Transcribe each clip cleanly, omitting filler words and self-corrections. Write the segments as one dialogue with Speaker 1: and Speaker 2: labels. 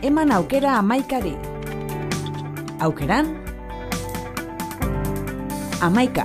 Speaker 1: eman aukera 11-ari. Aukeran, 11.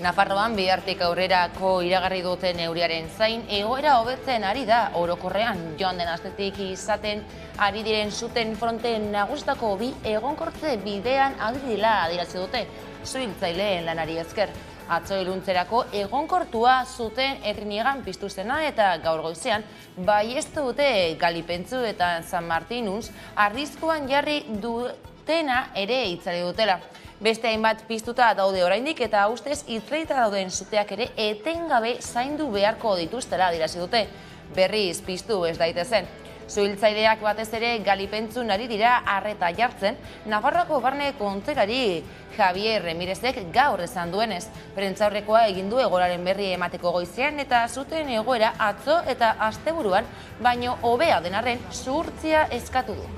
Speaker 2: Nafarroan bihartik aurrerako iragarri duten euriaren zain egoera hobetzen ari da orokorrean. Joan den astetik izaten ari diren zuten fronte nagusitako bi egonkortze bidean ari dira adierazi dute suhiltzaileen lanari esker. Atzo iluntzerako egonkortua zuten Ernigan piztu zena eta gaur goizean baieztu dute Galipentzu eta San Martinus arriskuan jarri dutena ere itzali dutela. Beste hainbat piztuta daude oraindik eta ustez itzalita dauden suteak ere etengabe zaindu beharko dituztela adierazi dute. Berriz piztu ez daitezen. Suhiltzaileak batez ere Galipentzun ari dira arreta jartzen, Nafarroako barne kontseilari Javier Remirezek gaur esan duenez. Prentsaurrekoa egin du egoeraren berri emateko goizean eta zuten egoera atzo eta asteburuan, baino hobea den arren zuhurtzia eskatu du.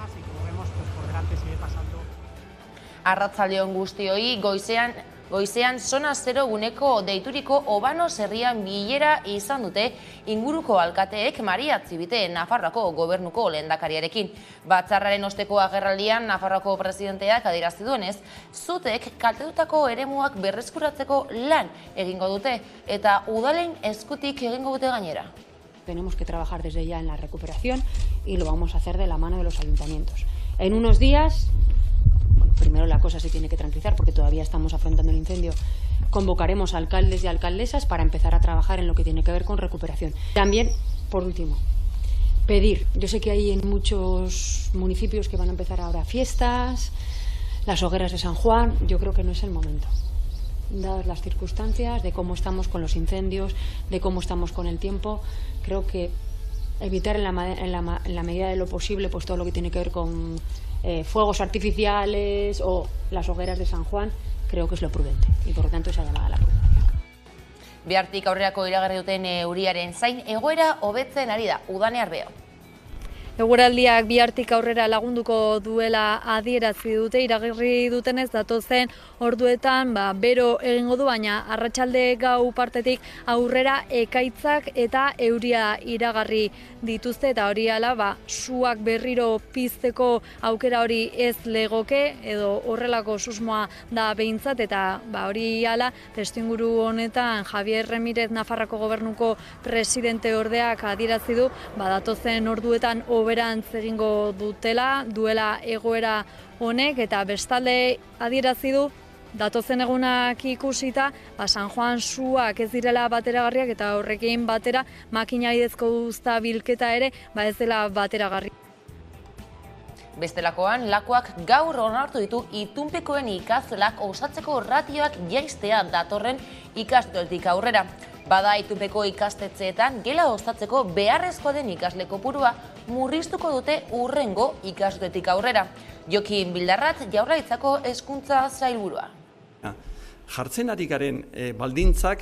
Speaker 2: Arratsaldeon guztioi, goizean zona zero guneko deituriko Obanos herrian bilera izan dute inguruko alkateek Maria Txibite Nafarroako gobernuko lehendakariarekin. Batzarraren osteko agerraldian Nafarroako presidenteak adierazi duenez, zutek kaltetutako eremuak berreskuratzeko lan egingo dute eta udalen eskutik egingo dute gainera.
Speaker 3: Tenemos que trabajar desde ya en la recuperación y lo vamos a hacer de la mano de los ayuntamientos. En unos días, primero la cosa se tiene que tranquilizar porque todavía estamos afrontando el incendio. Convocaremos a alcaldes y alcaldesas para empezar a trabajar en lo que tiene que ver con recuperación. También, por último, pedir. Yo sé que hay en muchos municipios que van a empezar ahora fiestas, las hogueras de San Juan. Yo creo que no es el momento. Dadas las circunstancias, de cómo estamos con los incendios, de cómo estamos con el tiempo, creo que evitar en la medida de lo posible pues todo lo que tiene que ver con fuegos artificiales o las hogueras de San Juan, creo que es lo prudente y por lo tanto esa llamada a la prudencia.
Speaker 2: Bihartik aurrerako iragarri duten euriaren zain egoera hobetzen ari da, Udane Arbeo.
Speaker 4: Eguraldiak bihartik aurrera lagunduko duela adierazi dute, iragarri dutenez datozen orduetan bero egingo du, baina arratsalde gau partetik aurrera ekaitzak eta euria iragarri dituzte eta hori hala suak berriro pizteko aukera hori ez legoke edo horrelako susmoa da behintzat eta hori hala testuinguru honetan Javier Remirez Nafarroako gobernuko presidente ordeak adierazi du datozen orduetan hoberantz egingo duela egoera honek eta bestalde adierazi du datozen egunak ikusita San Juan suak ez direla bateragarriak eta horrekin batera makina bidezko uzta bilketa ere ez dela bateragarri.
Speaker 2: Bestelakoan, lakuak gaur onartu ditu itunpekoen ikasgelak osatzeko ratioak jaistea datorren ikasturtetik aurrera. Bada itunpeko ikastetxeetan gela osatzeko beharrezkoa den ikasle kopurua murriztuko dute hurrengo ikasturtetik aurrera. Jokin Bildarratz Jaurlaritzako hezkuntza sailburua.
Speaker 5: Jartzen ari garen baldintzak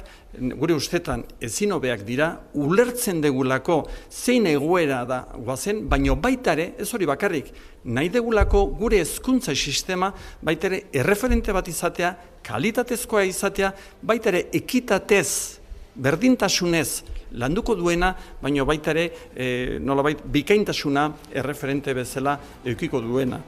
Speaker 5: gure ustetan ezin hobeak dira, ulertzen degulako zein egoera da guazen, baino baita ere, ez hori bakarrik, nahi degulako gure hezkuntza sistema baita ere erreferente bat izatea, kalitatezkoa izatea, baita ere ekitatez, berdintasunez landuko duena, baino baita ere nolabait bikaintasuna erreferente bezala edukiko duena.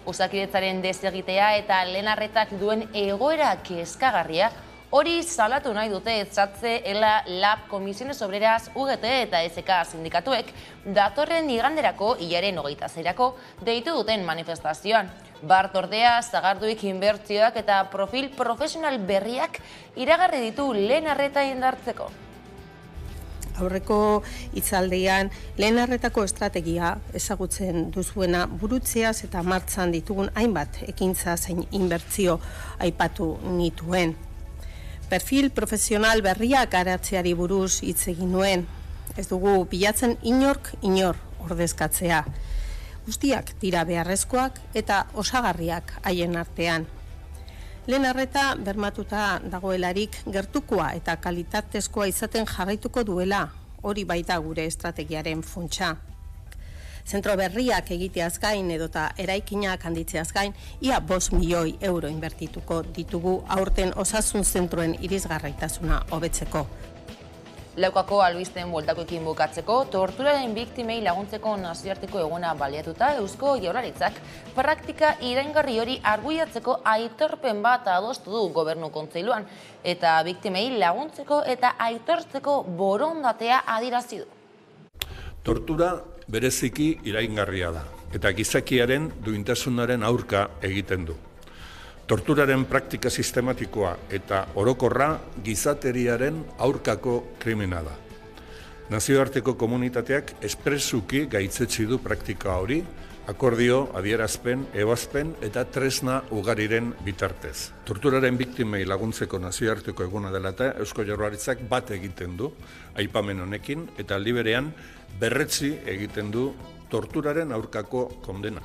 Speaker 2: Osakidetzaren desegitea eta lehen arretak duen egoera kezkagarria, hori salatu nahi dute Etzatze, ELA, LAB, Comisiones Obreras, UGT eta SK sindikatuek datorren iganderako hilaren 23erako deitu duten manifestazioan. Bart ordea, Sagarduik inbertsioak eta profil profesional berriak iragarri ditu lehen arreta indartzeko.
Speaker 6: Aurreko hitzaldian lehen arretako estrategia ezagutzen duzuena burutzeaz eta martxan ditugun hainbat ekintza zein inbertsio aipatu nituen. Perfil profesional berriak garatzeari buruz hitz egin nuen. Ez dugu bilatzen inor ordezkatzea. Guztiak dira beharrezkoak eta osagarriak haien artean. Lehen arreta bermatuta dagoelarik gertukoa eta kalitatezkoa izaten jarraituko duela, hori baita gure estrategiaren funtsa. Zentro berriak egiteaz gain edota eraikinak handitzeaz gain, ia 5 milioi euro inbertituko ditugu aurten osasun zentroen irisgarraitasuna hobetzeko.
Speaker 2: Laukako albisten bueltakoekin bukatzeko, torturaren biktimei laguntzeko nazioarteko eguna baliatuta Eusko Jaurlaritzak praktika iraingarri hori arbuiatzeko aitorpen bat adostu du Gobernu Kontseiluan eta biktimei laguntzeko eta aitortzeko borondatea adierazi du.
Speaker 7: Tortura bereziki iraingarria da eta gizakiaren duintasunaren aurka egiten du. Torturaren praktika sistematikoa eta orokorra gizateriaren aurkako krimena da. Nazioarteko komunitateak espresuki gaitzetsi du praktika hori, akordio, adierazpen, ebazpen eta tresna ugariren bitartez. Torturaren biktimei laguntzeko nazioarteko eguna dela eta Eusko Jaurlaritzak bat egiten du aipamen honekin eta aldi berean berretsi egiten du torturaren aurkako kondena.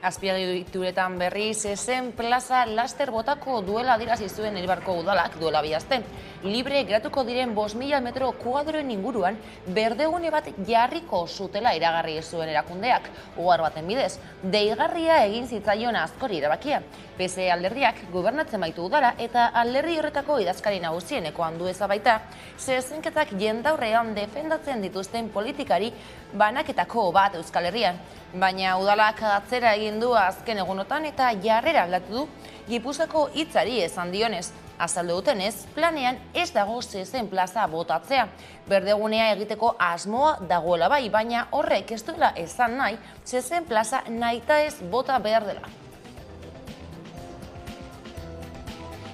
Speaker 2: Azpiegituretan berriz ezen plaza laster botako duela adierazi zuen Eibarko udalak duela 2 aste. Libre geratuko diren 5.000 metro kuadroen inguruan berdegune bat jarriko zutela iragarri zuen erakundeak. Ohar baten bidez, deigarria egin zitzaion askori erabakia. PSE alderdiak gobernatzen baitu udala eta alderdi horretako idazkari nagusieneko andueza baita, zezenketak jendaurrean defendatzen dituzten politikari banaketako bat Euskal Herrian. Baina udalak atzera egin du azken egunotan eta jarrera aldatu du Gipuzkoako hitzari esan dionez. Azaldu dutenez, planean ez dago zezen plaza botatzea. Berdegunea egiteko asmoa dagoela bai, baina horrek ez duela esan nahi zezen plaza nahitaez bota behar dela.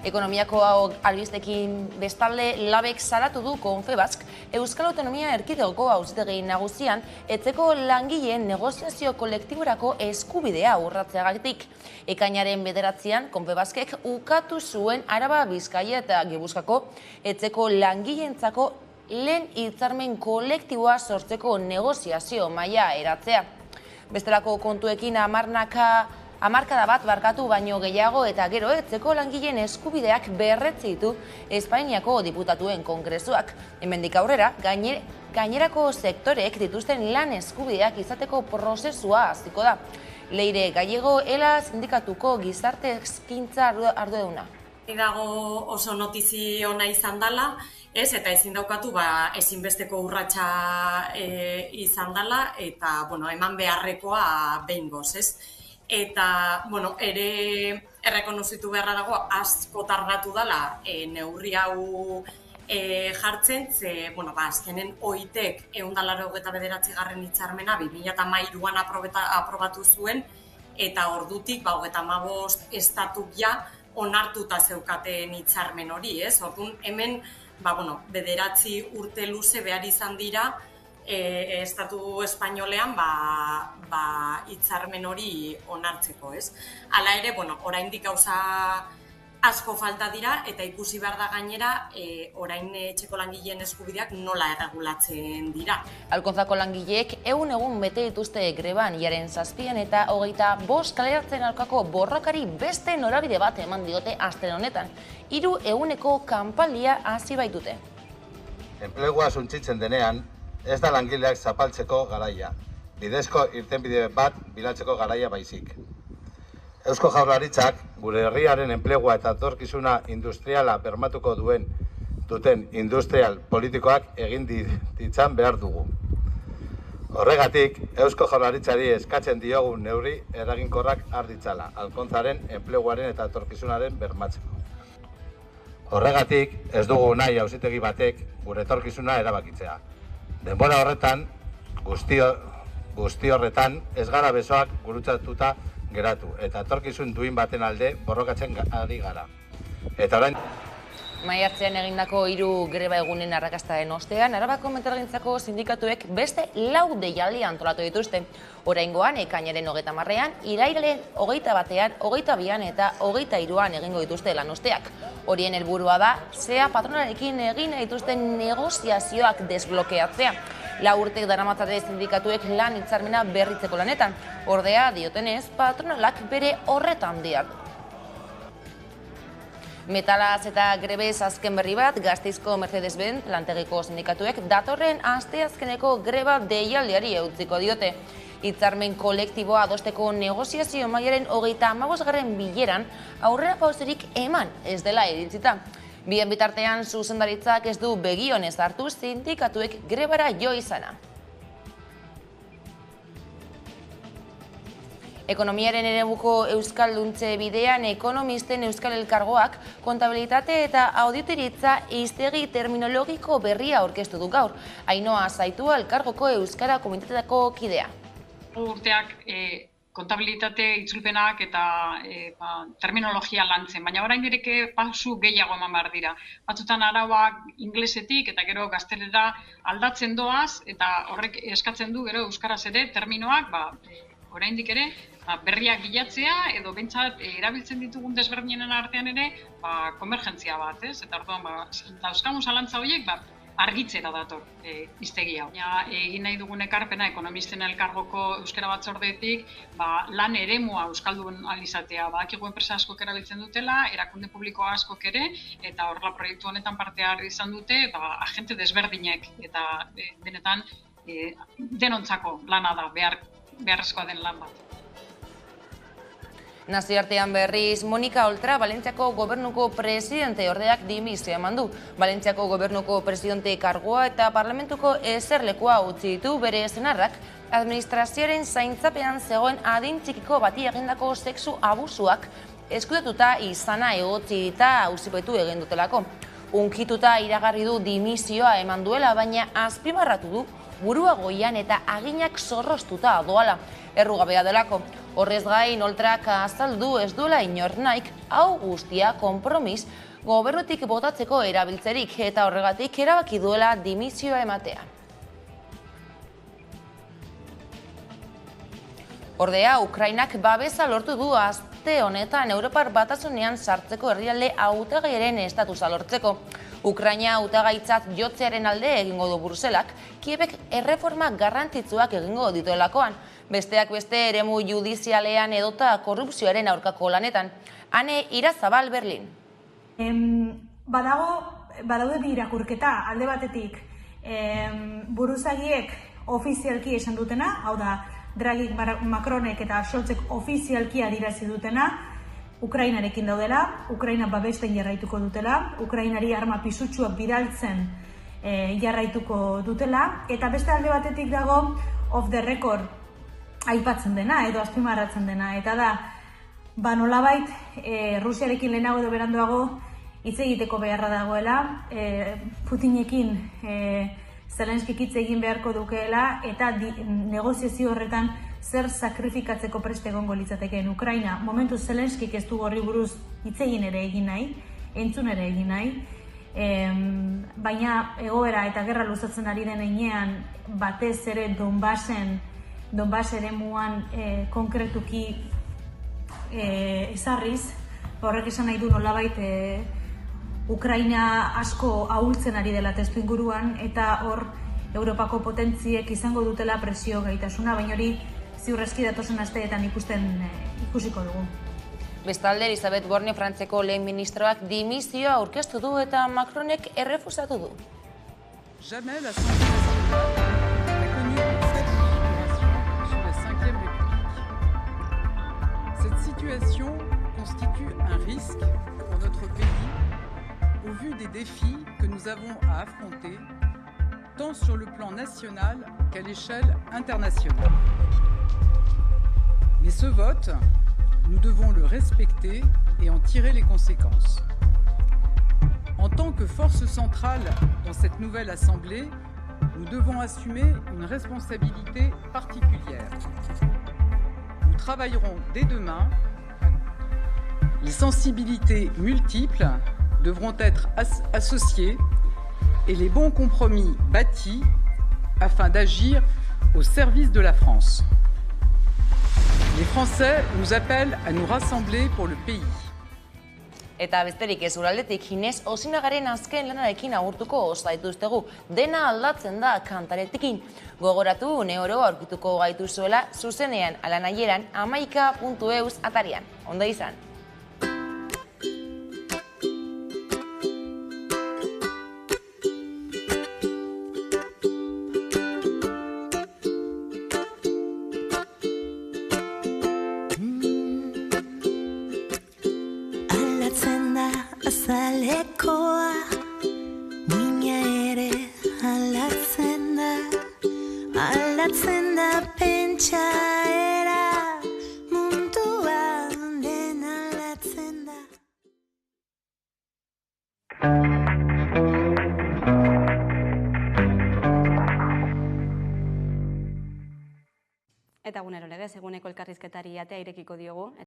Speaker 2: Ekonomiako albistekin bestalde labek salatu du Confebask Euskal Autonomia Erkidegoko auzitegi nagusian etzeko langileen negoziazio kolektiborako eskubidea urratzeagatik. Ekainaren 9an Confebaskek ukatu zuen Araba, Bizkaia eta Gipuzkoako etzeko langileentzako lehen hitzarmen kolektiboa sortzeko negoziazio maila eratzea. Bestelako kontuekin hamarkada bat barkatu baino gehiago eta gero etzeko langileen eskubideak berretsi ditu Espainiako diputatuen kongresuak. Hemendik aurrera, gainerako sektoreek dituzten lan eskubideak izateko prozesua hasiko da. Leire Gallego Ela sindikatuko gizarte ekintza arduraduna.
Speaker 8: Dago oso notizi ona izan dela, eta ezin daukatu ezinbesteko urratsa izan dela eta eman beharrekoa behingoz, ez? Eta, ere errekonozitu beharra dago asko tardatu dela neurri hau jartzen, ze, azkenen OITek 189. hitzarmena 2013an aprobatu zuen, eta ordutik 35 estatuk ja onartuta zeukaten hitzarmen hori, ez? Orduan, hemen, 9 urte luze behar izan dira, Estatu Espainolean hitzarmen hori onartzeko, ez? Hala ere, oraindik gauza asko falta dira eta ikusi behar da gainera orain etxeko langileen eskubideak nola erregulatzen dira.
Speaker 2: Alkontzako langileek egun bete dituzte greban hilaren 7an eta 25 kaleratzen aurkako borrokari beste norabide bat eman diote aste honetan. 3 eguneko kanpaldia hasi baitute.
Speaker 9: Enplegua suntsitzen denean, ez da langileak zapaltzeko garaia, bidezko irtenbide bat bilatzeko garaia baizik. Eusko Jaurlaritzak gure herriaren enplegua eta etorkizuna industriala bermatuko duten industrial politikoak egin ditzan behar dugu. Horregatik, Eusko Jaurlaritzari eskatzen diogun neurri eraginkorrak har ditzala, alkontzaren enpleguaren eta etorkizunaren bermatzeko. Horregatik, ez dugu nahi auzitegi batek gure etorkizuna erabakitzea. Denbora horretan, guzti horretan, ez gara besoak gurutzatuta geratu, eta etorkizun duin baten alde borrokatzen ari gara. Eta orain...
Speaker 2: Maiatzean egindako 3 greba egunen arrakastaren ostean, Arabako metalgintzako sindikatuek beste 4 deialdi antolatu dituzte. Oraingoan, ekainaren 30an, irailaren 21an, 22an eta 23an egingo dituzte lanuzteak. Horien helburua da, SEA patronalarekin egin dituzten negoziazioak desblokeatzea. 4 urtek daramatzate sindikatuek lan hitzarmena berritzeko lanetan. Ordea, diotenez, patronalak bere horretan dihardu. Metalaz eta grebez azken berri bat, Gasteizko Mercedes-Benz lantegiko sindikatuek datorren asteazkeneko greba deialdiari eutziko diote. Hitzarmen kolektiboa adosteko negoziazio mailaren 35. bileran aurrera pauserik eman ez dela iritzita. Bien bitartean zuzendaritzak ez du begionez hartu sindikatuek grebara jo izana. Ekonomiaren eremuko euskalduntze bidean ekonomisten euskal elkargoak kontabilitate eta auditoritza hiztegi terminologiko berria aurkeztu du gaur. Ainhoa Zaitua elkargoko euskara komitetetako kidea.
Speaker 10: Urteak kontabilitate itzulpenak eta terminologia lantzen, baina orain direke pasu gehiago eman behar dira. Batzutan arauak inglesetik eta gero gaztelera aldatzen doaz, eta horrek eskatzen du gero euskaraz ere terminoak oraindik ere berriak bilatzea edo bentsat erabiltzen ditugun desberdinen artean ere konvergentzia bat, ez? Eta orduan dauzkagun zalantza horiek argitzera dator hiztegi hau. Egin nahi dugun ekarpena ekonomisten elkargoko euskara batzordetik lan eremua euskaldun alizatea. Badakigu enpresa askok erabiltzen dutela, erakunde publiko askok ere, eta horrela proiektu honetan parte hartu izan dute agente desberdinek eta benetan denontzako lana da, beharrezkoa den lan bat.
Speaker 2: Nazioartean berriz, Monika Oltra, Valentziako gobernuko presidente ordeak dimisioa eman du. Valentziako gobernuko presidente kargoa eta parlamentuko eserlekua utzi ditu bere senarrak administrazioaren zaintzapean zegoen adin txikiko bati egindako sexu abusuak eskudatuta izana egotzi eta auzipetu egin dutelako. Unkituta iragarri du dimisioa eman duela, baina azpimarratu du burua goian eta aginak zorroztuta doala. Errugabea delako. Horrez gain, Oltrak azaldu ez duela inor naik, hau guztia konpromis gobernutik botatzeko erabiltzerik eta horregatik erabaki duela dimisioa ematea. Ordea, Ukrainak babesa lortu du aste honetan Europar Batasunean sartzeko herrialde hautagaiaren estatusa lortzeko. Ukraina hautagaitzat jotzearen alde egingo du Bruselak, Kiebek erreforma garrantzitsuak egingo dituelakoan, besteak beste eremu judizialean edota korrupzioaren aurkako lanetan. Ane Irazabal, Berlin.
Speaker 11: Badaude bi irakurketa alde batetik buruzagiek ofizialki esan dutena, hau da, Dragik, Macronek eta Scholzek ofizialki adierazi dutena, Ukrainarekin daudela, Ukraina babesten jarraituko dutela, Ukrainari arma pisutsuak bidaltzen jarraituko dutela, eta beste alde batetik dago off the record aipatzen dena edo azpimarratzen dena, eta da nolabait Rusiarekin lehenago edo beranduago hitz egiteko beharra dagoela, Putinekin Zelenskik hitz egin beharko dukeela eta negoziazio horretan zer sakrifikatzeko preste egongo litzatekeen Ukraina. Momentu Zelenskik ez du horri buruz hitz egin ere egin nahi, entzun ere egin nahi, baina egoera eta gerra luzatzen ari den heinean batez ere Donbass eremuan konkretuki ezarriz, horrek esan nahi du nolabait Ukraina asko ahultzen ari dela testuinguruan eta hor Europako potentziek izango dutela presio gaitasuna, baina hori ziurrezki datozen asteetan ikusiko dugu.
Speaker 2: Bestalde, Elisabeth Borne Frantzeko lehen ministroak dimisioa aurkeztu du eta Macronek errefusatu du.
Speaker 12: Jamais l'Assemblée nationale n'a connu une telle situation sous la Ve République. Cette situation constitue un risque pour notre pays au vu des défis que nous avons à affronter, tant sur le plan national qu'à l'échelle internationale. Mais ce vote, nous devons le respecter et en tirer les conséquences. En tant que force centrale dans cette nouvelle Assemblée, nous devons assumer une responsabilité particulière. Nous travaillerons dès demain. Les sensibilités multiples devront être associés et les bons compromis bâtis afin d'agir au service de la France. Les Français nous appellent à nous rassembler pour le pays.
Speaker 2: Eta besterik ez uraldetik, Inez Osinagaren azken lanarekin agurtuko zaituztegu. Dena aldatzen da kantaretekin. Gogoratu neoro aurkituko gaituzuela zuzenean alanaieran amaika.eus atarian. Ondo izan.
Speaker 13: lekoa, mina ere aldatzen da pentsaera, munduan den aldatzen da.
Speaker 14: Eta egunero legez, eguneko elkarrizketari atea irekiko diogu.